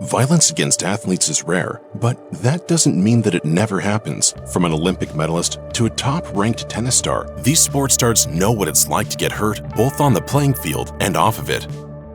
Violence against athletes is rare, but that doesn't mean that it never happens. From an Olympic medalist to a top-ranked tennis star, these sports stars know what it's like to get hurt both on the playing field and off of it.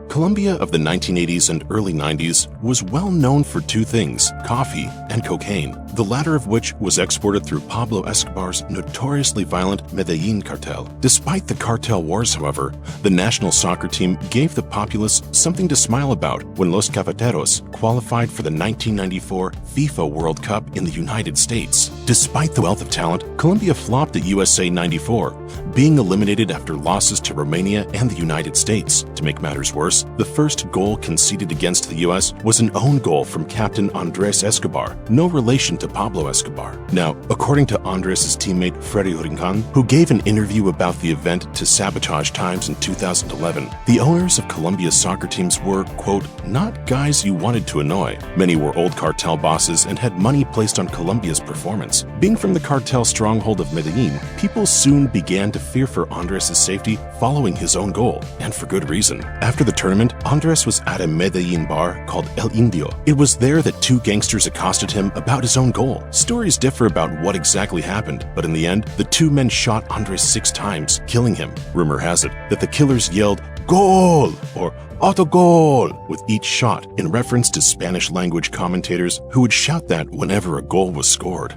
Colombia of the 1980s and early 90s was well known for two things: coffee and cocaine, the latter of which was exported through Pablo Escobar's notoriously violent Medellin cartel. Despite the cartel wars, however, the national soccer team gave the populace something to smile about when Los Cafeteros qualified for the 1994 FIFA World Cup in the United States. Despite the wealth of talent, Colombia flopped at USA 94, being eliminated after losses to Romania and the United States. To make matters worse, the first goal conceded against the US was an own goal from captain Andres Escobar, no relation to Pablo Escobar. Now, according to Andres' teammate Freddy Rincon, who gave an interview about the event to Sabotage Times in 2011, the owners of Colombia's soccer teams were, quote, not guys you wanted to annoy. Many were old cartel bosses and had money placed on Colombia's performance. Being from the cartel stronghold of Medellin, people soon began to fear for Andres' safety following his own goal, and for good reason. After the tournament, Andres was at a Medellin bar called El Indio. It was there that two gangsters accosted him about his own goal. Stories differ about what exactly happened, but in the end, the two men shot Andres 6 times, killing him. Rumor has it that the killers yelled, "Goal!" or "Autogol!" with each shot, in reference to Spanish-language commentators who would shout that whenever a goal was scored.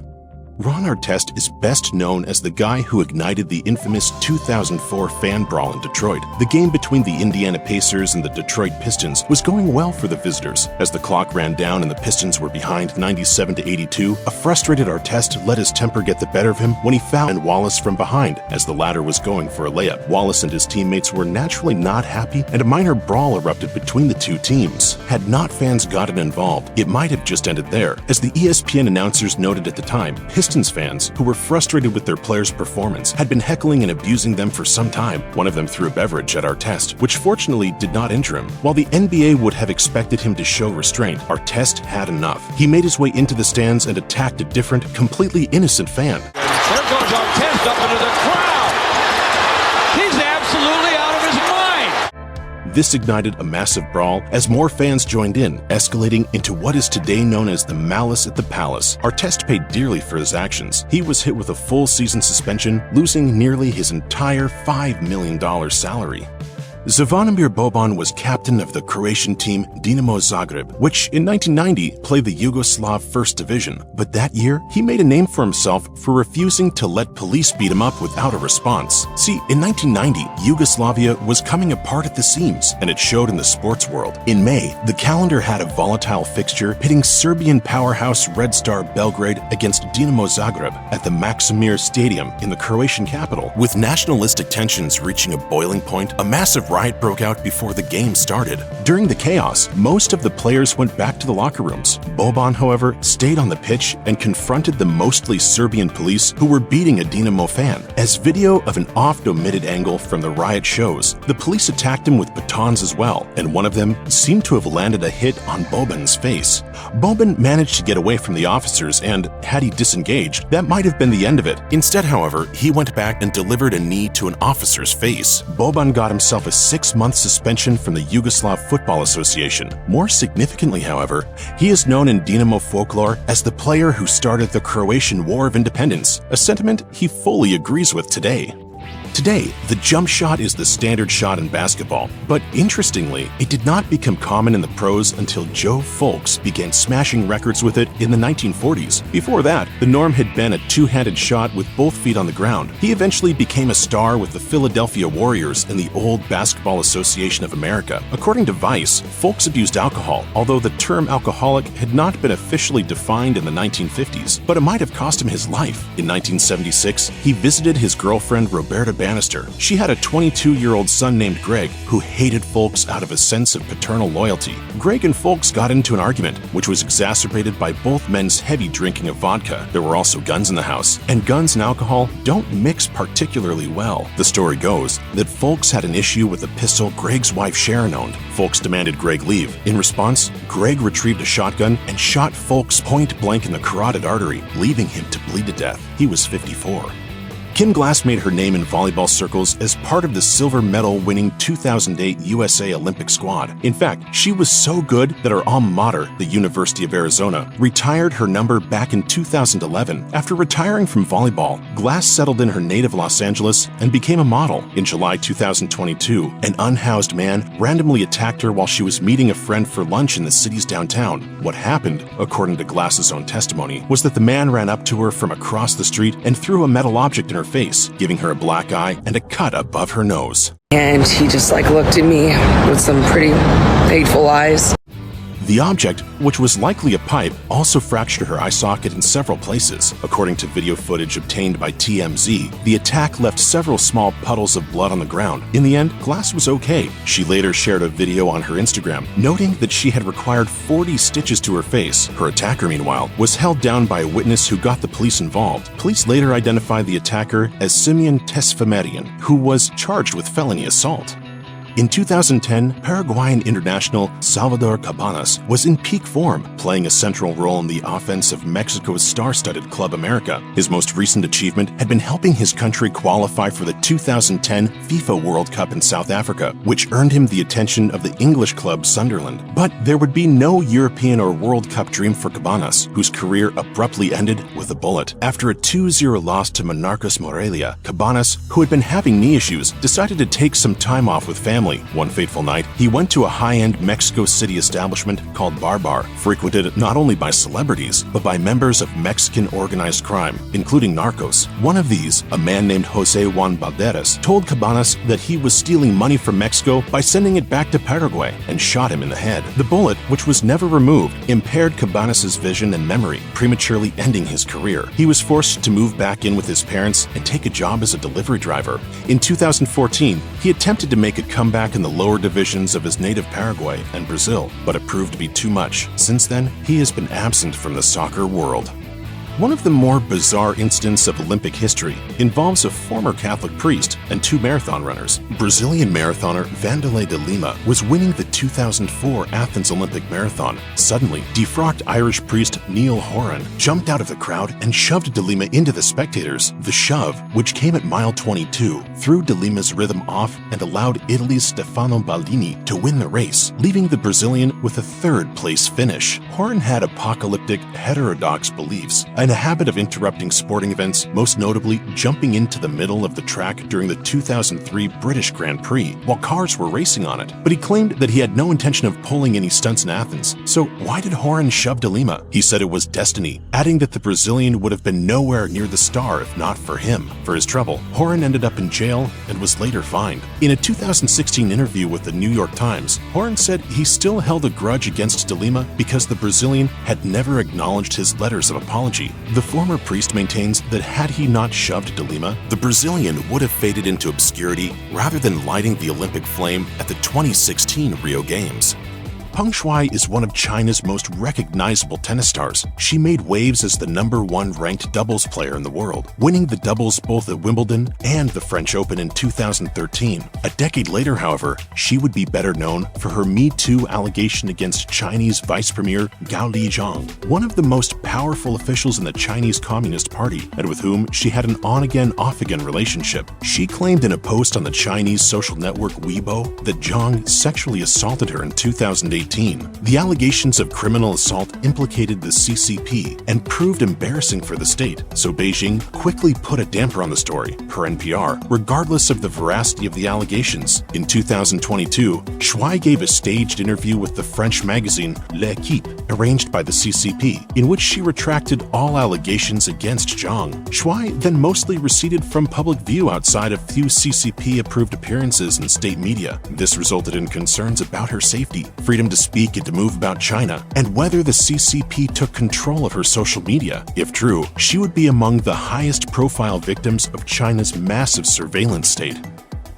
Ron Artest is best known as the guy who ignited the infamous 2004 fan brawl in Detroit. The game between the Indiana Pacers and the Detroit Pistons was going well for the visitors. As the clock ran down and the Pistons were behind 97-82, a frustrated Artest let his temper get the better of him when he found Wallace from behind as the latter was going for a layup. Wallace and his teammates were naturally not happy, and a minor brawl erupted between the two teams. Had not fans gotten involved, it might have just ended there. As the ESPN announcers noted at the time, Pistons fans, who were frustrated with their players' performance, had been heckling and abusing them for some time. One of them threw a beverage at Artest, which fortunately did not injure him. While the NBA would have expected him to show restraint, Artest had enough. He made his way into the stands and attacked a different, completely innocent fan. There goes Artest up into the crowd. He's absolutely out of his mind. This ignited a massive brawl as more fans joined in, escalating into what is today known as the Malice at the Palace. Artest paid dearly for his actions. He was hit with a full season suspension, losing nearly his entire $5 million salary. Zvonimir Boban was captain of the Croatian team Dinamo Zagreb, which in 1990 played the Yugoslav First Division. But that year, he made a name for himself for refusing to let police beat him up without a response. See, in 1990, Yugoslavia was coming apart at the seams, and it showed in the sports world. In May, the calendar had a volatile fixture pitting Serbian powerhouse Red Star Belgrade against Dinamo Zagreb at the Maksimir Stadium in the Croatian capital. With nationalistic tensions reaching a boiling point, a massive riot broke out before the game started. During the chaos, most of the players went back to the locker rooms. Boban, however, stayed on the pitch and confronted the mostly Serbian police who were beating a Dinamo fan. As video of an oft-omitted angle from the riot shows, the police attacked him with batons as well, and one of them seemed to have landed a hit on Boban's face. Boban managed to get away from the officers, and had he disengaged, that might have been the end of it. Instead, however, he went back and delivered a knee to an officer's face. Boban got himself a 6-month suspension from the Yugoslav Football Association. More significantly, however, he is known in Dinamo folklore as the player who started the Croatian War of Independence, a sentiment he fully agrees with today. Today, the jump shot is the standard shot in basketball, but interestingly, it did not become common in the pros until Joe Fulks began smashing records with it in the 1940s. Before that, the norm had been a two-handed shot with both feet on the ground. He eventually became a star with the Philadelphia Warriors in the old Basketball Association of America. According to Vice, Fulks abused alcohol, although the term alcoholic had not been officially defined in the 1950s, but it might have cost him his life. In 1976, he visited his girlfriend Roberta Bannister. She had a 22-year-old son named Greg who hated Fulks out of a sense of paternal loyalty. Greg and Fulks got into an argument, which was exacerbated by both men's heavy drinking of vodka. There were also guns in the house, and guns and alcohol don't mix particularly well. The story goes that Fulks had an issue with a pistol Greg's wife Sharon owned. Fulks demanded Greg leave. In response, Greg retrieved a shotgun and shot Fulks point blank in the carotid artery, leaving him to bleed to death. He was 54. Kim Glass made her name in volleyball circles as part of the silver medal-winning 2008 USA Olympic squad. In fact, she was so good that her alma mater, the University of Arizona, retired her number back in 2011. After retiring from volleyball, Glass settled in her native Los Angeles and became a model. In July 2022, an unhoused man randomly attacked her while she was meeting a friend for lunch in the city's downtown. What happened, according to Glass's own testimony, was that the man ran up to her from across the street and threw a metal object in her face, giving her a black eye and a cut above her nose. And he just looked at me with some pretty hateful eyes. The object, which was likely a pipe, also fractured her eye socket in several places. According to video footage obtained by TMZ, the attack left several small puddles of blood on the ground. In the end, Glass was okay. She later shared a video on her Instagram, noting that she had required 40 stitches to her face. Her attacker, meanwhile, was held down by a witness who got the police involved. Police later identified the attacker as Simeon Tesfamedian, who was charged with felony assault. In 2010, Paraguayan international Salvador Cabanas was in peak form, playing a central role in the offense of Mexico's star-studded Club America. His most recent achievement had been helping his country qualify for the 2010 FIFA World Cup in South Africa, which earned him the attention of the English club Sunderland. But there would be no European or World Cup dream for Cabanas, whose career abruptly ended with a bullet. After a 2-0 loss to Monarcas Morelia, Cabanas, who had been having knee issues, decided to take some time off with family. One fateful night, he went to a high-end Mexico City establishment called Bar, frequented not only by celebrities, but by members of Mexican organized crime, including narcos. One of these, a man named Jose Juan Valderas, told Cabanas that he was stealing money from Mexico by sending it back to Paraguay and shot him in the head. The bullet, which was never removed, impaired Cabanas' vision and memory, prematurely ending his career. He was forced to move back in with his parents and take a job as a delivery driver. In 2014, he attempted to make a comeback in the lower divisions of his native Paraguay and Brazil, but it proved to be too much. Since then, he has been absent from the soccer world. One of the more bizarre incidents of Olympic history involves a former Catholic priest and 2 marathon runners. Brazilian marathoner Vanderlei De Lima was winning the 2004 Athens Olympic Marathon. Suddenly, defrocked Irish priest Neil Horan jumped out of the crowd and shoved De Lima into the spectators. The shove, which came at mile 22, threw De Lima's rhythm off and allowed Italy's Stefano Baldini to win the race, leaving the Brazilian with a 3rd-place finish. Horan had apocalyptic, heterodox beliefs and a habit of interrupting sporting events, most notably jumping into the middle of the track during the 2003 British Grand Prix while cars were racing on it. But he claimed that he had no intention of pulling any stunts in Athens. So why did Horan shove De Lima? He said it was destiny, adding that the Brazilian would have been nowhere near the star if not for him. For his trouble, Horan ended up in jail and was later fined. In a 2016 interview with the New York Times, Horan said he still held a grudge against De Lima because the Brazilian had never acknowledged his letters of apology. The former priest maintains that had he not shoved De Lima, the Brazilian would have faded into obscurity rather than lighting the Olympic flame at the 2016 Rio Games. Peng Shuai is one of China's most recognizable tennis stars. She made waves as the #1 ranked doubles player in the world, winning the doubles both at Wimbledon and the French Open in 2013. A decade later, however, she would be better known for her Me Too allegation against Chinese Vice Premier Gao Lijiang, one of the most powerful officials in the Chinese Communist Party, and with whom she had an on-again, off-again relationship. She claimed in a post on the Chinese social network Weibo that Zhang sexually assaulted her in 2018. The allegations of criminal assault implicated the CCP and proved embarrassing for the state, so Beijing quickly put a damper on the story, per NPR, regardless of the veracity of the allegations. In 2022, Shuai gave a staged interview with the French magazine L'Equipe, arranged by the CCP, in which she retracted all allegations against Zhang. Shuai then mostly receded from public view outside of few CCP-approved appearances in state media. This resulted in concerns about her safety, freedom to speak and to move about China, and whether the CCP took control of her social media. If true, she would be among the highest profile victims of China's massive surveillance state.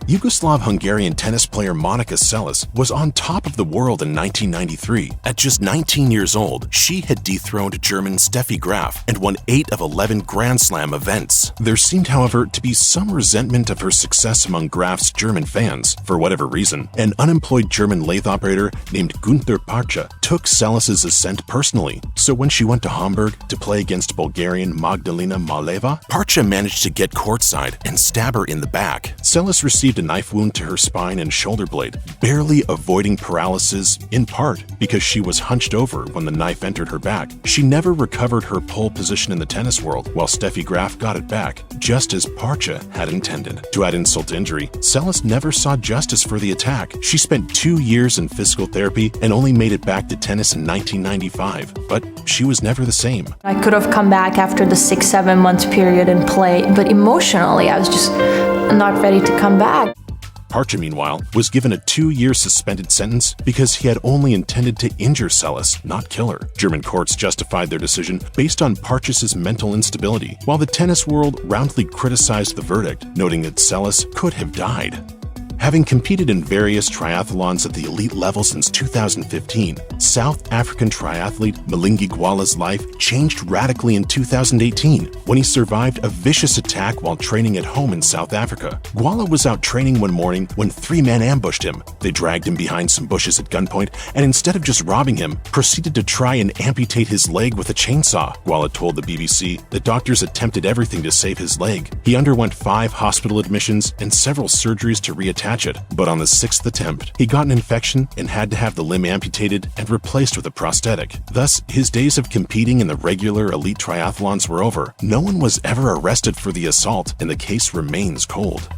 Yugoslav-Hungarian tennis player Monica Seles was on top of the world in 1993. At just 19 years old, she had dethroned German Steffi Graf and won 8 of 11 Grand Slam events. There seemed, however, to be some resentment of her success among Graf's German fans. For whatever reason, an unemployed German lathe operator named Günther Parcha took Seles's ascent personally. So when she went to Hamburg to play against Bulgarian Magdalena Maleva, Parcha managed to get courtside and stab her in the back. Seles received a knife wound to her spine and shoulder blade, barely avoiding paralysis, in part because she was hunched over when the knife entered her back. She never recovered her pole position in the tennis world, while Steffi Graf got it back, just as Parcha had intended. To add insult to injury, Seles never saw justice for the attack. She spent 2 years in physical therapy and only made it back to tennis in 1995, but she was never the same. I could have come back after the 6-7 month period and play, but emotionally I was just not ready to come back. Parcha, meanwhile, was given a 2-year suspended sentence because he had only intended to injure Seles, not kill her. German courts justified their decision based on Parchas's mental instability, while the tennis world roundly criticized the verdict, noting that Seles could have died. Having competed in various triathlons at the elite level since 2015, South African triathlete Mhlengi Gwala's life changed radically in 2018 when he survived a vicious attack while training at home in South Africa. Gwala was out training one morning when 3 men ambushed him. They dragged him behind some bushes at gunpoint and instead of just robbing him, proceeded to try and amputate his leg with a chainsaw. Gwala told the BBC that doctors attempted everything to save his leg. He underwent 5 hospital admissions and several surgeries to reattach it, but on the 6th attempt, he got an infection and had to have the limb amputated and replaced with a prosthetic. Thus, his days of competing in the regular elite triathlons were over. No one was ever arrested for the assault, and the case remains cold.